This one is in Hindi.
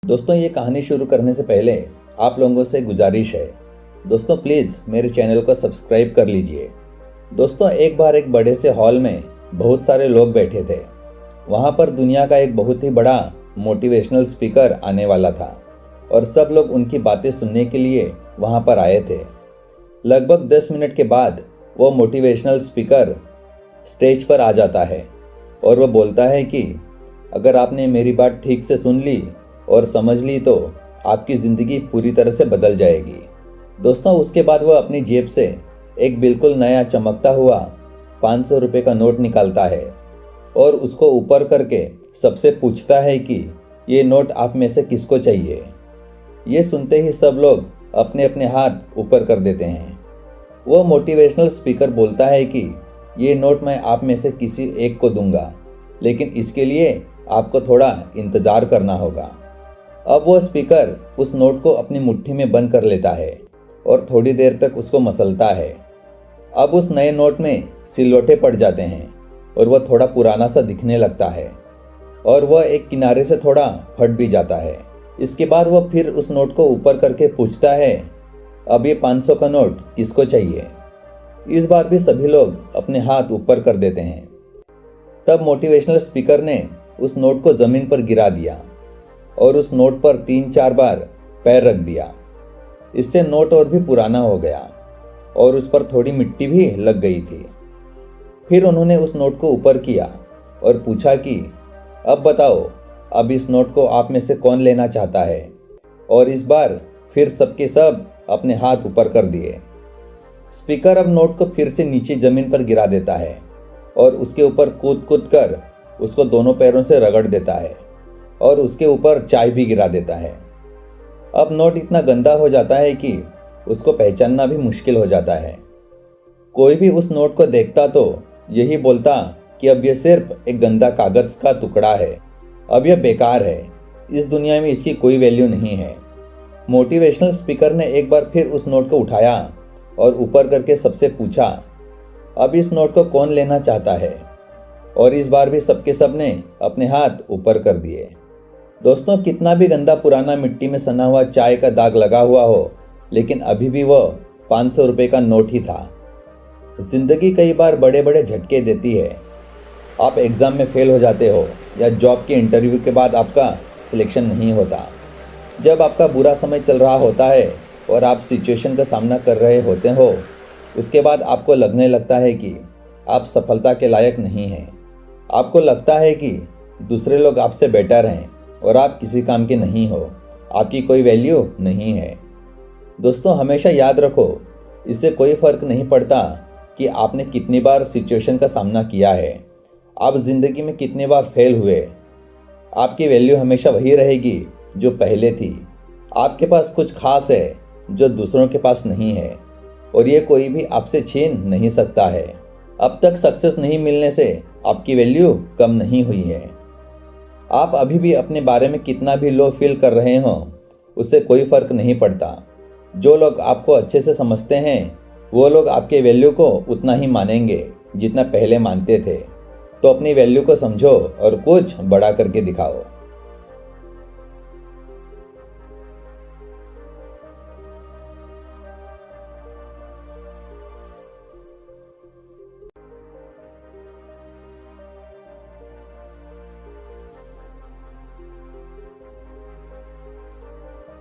दोस्तों, ये कहानी शुरू करने से पहले आप लोगों से गुजारिश है। दोस्तों प्लीज़ मेरे चैनल को सब्सक्राइब कर लीजिए। दोस्तों, एक बार एक बड़े से हॉल में बहुत सारे लोग बैठे थे। वहाँ पर दुनिया का एक बहुत ही बड़ा मोटिवेशनल स्पीकर आने वाला था और सब लोग उनकी बातें सुनने के लिए वहाँ पर आए थे। लगभग 10 मिनट के बाद वो मोटिवेशनल स्पीकर स्टेज पर आ जाता है और वो बोलता है कि अगर आपने मेरी बात ठीक से सुन ली और समझ ली तो आपकी ज़िंदगी पूरी तरह से बदल जाएगी। दोस्तों, उसके बाद वह अपनी जेब से एक बिल्कुल नया चमकता हुआ 500 रुपये का नोट निकालता है और उसको ऊपर करके सबसे पूछता है कि ये नोट आप में से किसको चाहिए। ये सुनते ही सब लोग अपने अपने हाथ ऊपर कर देते हैं। वो मोटिवेशनल स्पीकर बोलता है कि ये नोट मैं आप में से किसी एक को दूंगा, लेकिन इसके लिए आपको थोड़ा इंतज़ार करना होगा। अब वो स्पीकर उस नोट को अपनी मुट्ठी में बंद कर लेता है और थोड़ी देर तक उसको मसलता है। अब उस नए नोट में सिलवटें पड़ जाते हैं और वह थोड़ा पुराना सा दिखने लगता है और वह एक किनारे से थोड़ा फट भी जाता है। इसके बाद वह फिर उस नोट को ऊपर करके पूछता है, अब ये 500 का नोट किसको चाहिए। इस बार भी सभी लोग अपने हाथ ऊपर कर देते हैं। तब मोटिवेशनल स्पीकर ने उस नोट को ज़मीन पर गिरा दिया और उस नोट पर 3-4 बार पैर रख दिया। इससे नोट और भी पुराना हो गया और उस पर थोड़ी मिट्टी भी लग गई थी। फिर उन्होंने उस नोट को ऊपर किया और पूछा कि अब बताओ, अब इस नोट को आप में से कौन लेना चाहता है। और इस बार फिर सबके सब अपने हाथ ऊपर कर दिए। स्पीकर अब नोट को फिर से नीचे ज़मीन पर गिरा देता है और उसके ऊपर कूद कूद कर उसको दोनों पैरों से रगड़ देता है और उसके ऊपर चाय भी गिरा देता है। अब नोट इतना गंदा हो जाता है कि उसको पहचानना भी मुश्किल हो जाता है। कोई भी उस नोट को देखता तो यही बोलता कि अब यह सिर्फ एक गंदा कागज़ का टुकड़ा है, अब यह बेकार है, इस दुनिया में इसकी कोई वैल्यू नहीं है। मोटिवेशनल स्पीकर ने एक बार फिर उस नोट को उठाया और ऊपर करके सबसे पूछा, अब इस नोट को कौन लेना चाहता है। और इस बार भी सबके सब ने अपने हाथ ऊपर कर दिए। दोस्तों, कितना भी गंदा पुराना मिट्टी में सना हुआ चाय का दाग लगा हुआ हो, लेकिन अभी भी वह 500 रुपये का नोट ही था। जिंदगी कई बार बड़े बड़े झटके देती है। आप एग्ज़ाम में फेल हो जाते हो या जॉब के इंटरव्यू के बाद आपका सिलेक्शन नहीं होता। जब आपका बुरा समय चल रहा होता है और आप सिचुएशन का सामना कर रहे होते हो, उसके बाद आपको लगने लगता है कि आप सफलता के लायक नहीं हैं। आपको लगता है कि दूसरे लोग आपसे बेटर हैं और आप किसी काम के नहीं हो, आपकी कोई वैल्यू नहीं है। दोस्तों, हमेशा याद रखो, इससे कोई फ़र्क नहीं पड़ता कि आपने कितनी बार सिचुएशन का सामना किया है, आप ज़िंदगी में कितनी बार फेल हुए। आपकी वैल्यू हमेशा वही रहेगी जो पहले थी। आपके पास कुछ खास है जो दूसरों के पास नहीं है और ये कोई भी आपसे छीन नहीं सकता है। अब तक सक्सेस नहीं मिलने से आपकी वैल्यू कम नहीं हुई है। आप अभी भी अपने बारे में कितना भी लो फील कर रहे हो, उससे कोई फ़र्क नहीं पड़ता। जो लोग आपको अच्छे से समझते हैं वो लोग आपके वैल्यू को उतना ही मानेंगे जितना पहले मानते थे। तो अपनी वैल्यू को समझो और कुछ बड़ा करके दिखाओ।